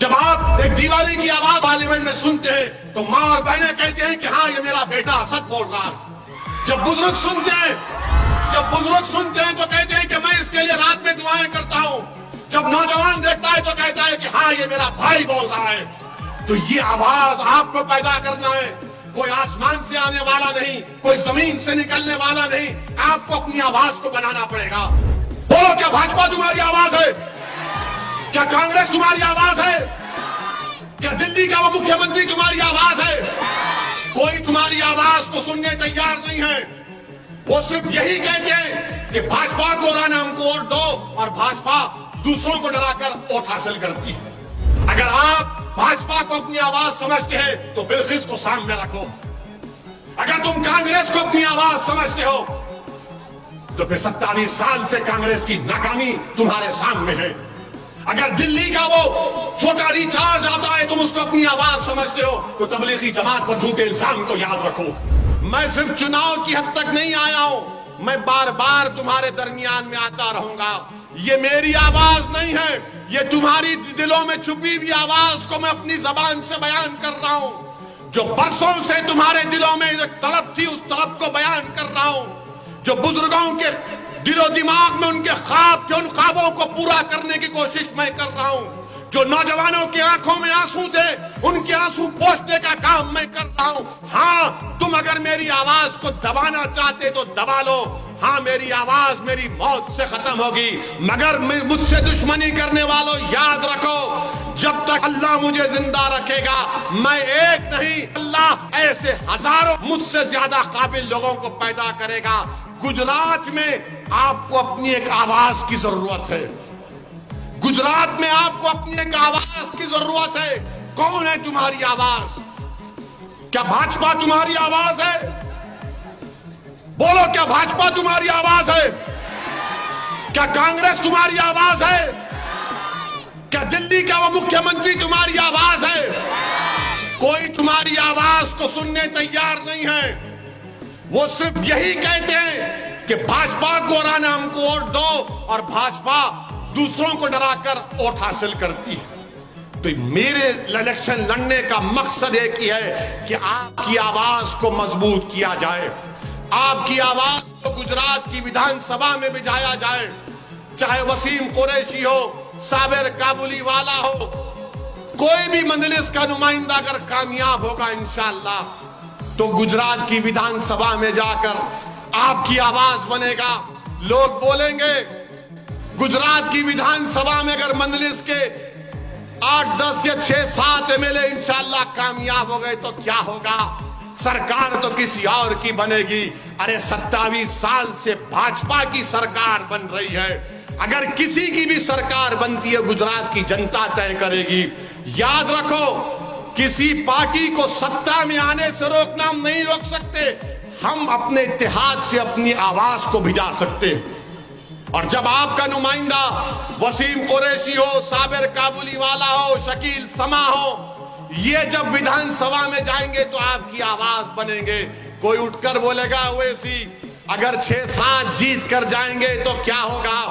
जब आप एक दीवाने की आवाज पार्लियामेंट में सुनते हैं तो माँ और बहनें कहते हैं कि हाँ ये मेरा बेटा असद बोल रहा है। जब बुजुर्ग सुनते हैं तो कहते हैं कि मैं इसके लिए रात में दुआएं करता हूँ। जब नौजवान देखता है तो कहता है कि हाँ ये मेरा भाई बोल रहा है। तो ये आवाज आपको पैदा करना है। कोई आसमान से आने वाला नहीं, कोई जमीन से निकलने वाला नहीं, आपको अपनी आवाज को बनाना पड़ेगा। बोलो, क्या भाजपा तुम्हारी आवाज है? क्या कांग्रेस तुम्हारी आवाज है? क्या दिल्ली का वो मुख्यमंत्री तुम्हारी आवाज है? कोई तुम्हारी आवाज को सुनने तैयार नहीं है। वो सिर्फ यही कहते हैं कि भाजपा को हमको वोट दो, और भाजपा दूसरों को डराकर वोट हासिल करती है। अगर आप भाजपा को अपनी आवाज समझते हैं तो बिल्किस को सामने रखो। अगर तुम कांग्रेस को अपनी आवाज समझते हो तो फिर 27 साल से कांग्रेस की नाकामी तुम्हारे सामने है। अगर दिल्ली का वो छोटा रिचार्ज आता है तुम उसको अपनी आवाज समझते हो तो तबलीगी जमात पर झूठे इल्जाम को याद रखो। मैं सिर्फ चुनाव की हद तक नहीं आया हूं, मैं बार बार तुम्हारे दरमियान में आता रहूंगा। ये मेरी आवाज नहीं है, ये तुम्हारी दिलों में छुपी हुई आवाज को मैं अपनी जबान से बयान कर रहा हूं। जो बरसों से तुम्हारे दिलों में एक तड़प थी उस तड़प को बयान कर रहा हूं। जो बुजुर्गों के दिलो दिमाग में उनके ख्वाब थे उन ख्वाबों को पूरा करने की कोशिश मैं कर रहा हूं। जो नौजवानों की आंखों में आंसू थे उनके आंसू पोंछने का काम मैं कर रहा हूं। हाँ, तुम अगर मेरी आवाज को दबाना चाहते तो दबा लो। हाँ, मेरी आवाज मेरी मौत से खत्म होगी, मगर मुझसे दुश्मनी करने वालों याद रखो, जब तक अल्लाह मुझे जिंदा रखेगा मैं एक नहीं, अल्लाह ऐसे हजारों मुझसे ज्यादा काबिल लोगों को पैदा करेगा। गुजरात में आपको अपनी एक आवाज की जरूरत है। गुजरात में आपको अपनी एक आवाज की जरूरत है। कौन है तुम्हारी आवाज? क्या भाजपा तुम्हारी आवाज है? बोलो, क्या भाजपा तुम्हारी आवाज है? क्या कांग्रेस तुम्हारी आवाज है? क्या दिल्ली का वो मुख्यमंत्री तुम्हारी आवाज है? कोई तुम्हारी आवाज को सुनने तैयार नहीं है। वो सिर्फ यही कहते हैं कि भाजपा को हमको वोट दो, और भाजपा दूसरों को डराकर वोट हासिल करती है। तो मेरे इलेक्शन लड़ने का मकसद एक ही है कि आपकी आवाज को मजबूत किया जाए, आपकी आवाज को गुजरात की विधानसभा में भिजाया जाए। चाहे वसीम कुरैशी हो, साबिर काबुली वाला हो, कोई भी मंजलिस का नुमाइंदा अगर कामयाब होगा इंशाअल्लाह तो गुजरात की विधानसभा में जाकर आपकी आवाज बनेगा। लोग बोलेंगे गुजरात की विधानसभा में अगर मंजलिस के 8, 10 या 6, 7 एमएलए इंशाअल्लाह कामयाब हो गए तो क्या होगा? सरकार तो किसी और की बनेगी। अरे 27 साल से भाजपा की सरकार बन रही है। अगर किसी की भी सरकार बनती है गुजरात की जनता तय करेगी। याद रखो, किसी पार्टी को सत्ता में आने से रोकना हम नहीं रोक सकते, हम अपने इत्तेहाद से अपनी आवाज को भिजा सकते। और जब आपका नुमाइंदा वसीम कुरैशी हो, साबिर काबुली वाला हो, शकील समा हो, ये जब विधानसभा में जाएंगे तो आपकी आवाज बनेंगे। कोई उठकर बोलेगा ओवैसी अगर 6-7 जीत कर जाएंगे तो क्या होगा?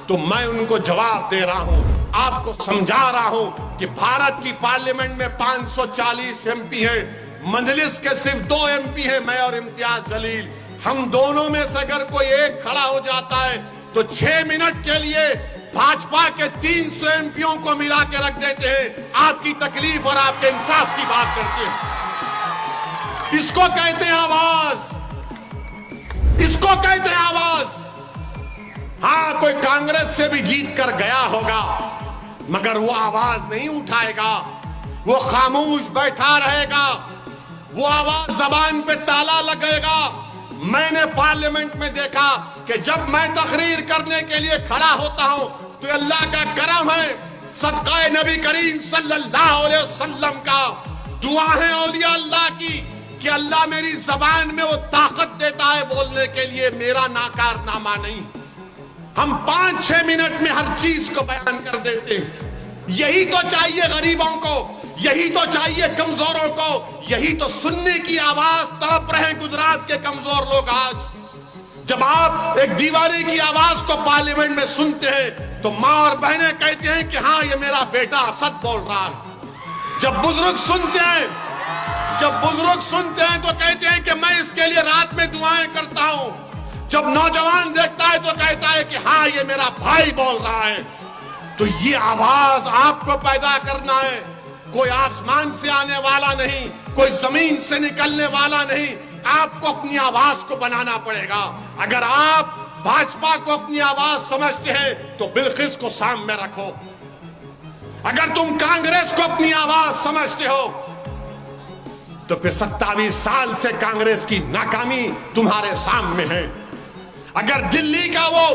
तो मैं उनको जवाब दे रहा हूं, आपको समझा रहा हूं कि भारत की पार्लियामेंट में 540 एमपी हैं, मजलिस के सिर्फ 2 एमपी हैं, मैं और इम्तियाज जलील। हम दोनों में से अगर कोई एक खड़ा हो जाता है तो 6 मिनट के लिए भाजपा के 300 एमपीओं को मिला के रख देते हैं। आपकी तकलीफ और आपके इंसाफ की बात करते हैं। इसको कहते हैं आवाज, इसको कहते हैं आवाज। हाँ, कोई कांग्रेस से भी जीत कर गया होगा मगर वो आवाज नहीं उठाएगा, वो खामोश बैठा रहेगा, वो आवाज जबान पे ताला लगेगा। मैंने पार्लियामेंट में देखा कि जब मैं तकरीर करने के लिए खड़ा होता हूं तो अल्लाह का करम है, सदका नबी करीम सल्लल्लाहु अलैहि वसल्लम का दुआ है औलिया अल्लाह की कि अल्लाह मेरी जबान में वो ताकत देता है बोलने के लिए, मेरा नाकारनामा नहीं। हम 5-6 मिनट में हर चीज को बयान कर देते हैं। यही तो चाहिए गरीबों को, यही तो चाहिए कमजोरों को, यही तो सुनने की आवाज तड़प रहे गुजरात के कमजोर लोग आज। जब आप एक दीवाने की आवाज को पार्लियामेंट में सुनते हैं तो माँ और बहनें कहती हैं कि हाँ, ये मेरा बेटा सच बोल रहा है। जब बुजुर्ग सुनते हैं तो कहते हैं कि मैं इसके लिए रात में दुआएं करता हूं। जब नौजवान देखता है तो कहता है कि हाँ, ये मेरा भाई बोल रहा है। तो ये आवाज आपको पैदा करना है। कोई आसमान से आने वाला नहीं, कोई जमीन से निकलने वाला नहीं, आपको अपनी आवाज को बनाना पड़ेगा। अगर आप भाजपा को अपनी आवाज समझते हैं तो बिल्किस को सामने रखो। अगर तुम कांग्रेस को अपनी आवाज समझते हो तो फिर 27 साल से कांग्रेस की नाकामी तुम्हारे सामने है। अगर दिल्ली का वो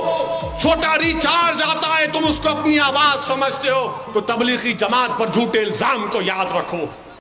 छोटा रिचार्ज आता है, तुम उसको अपनी आवाज समझते हो तो तबलीगी जमात पर झूठे इल्जाम को याद रखो।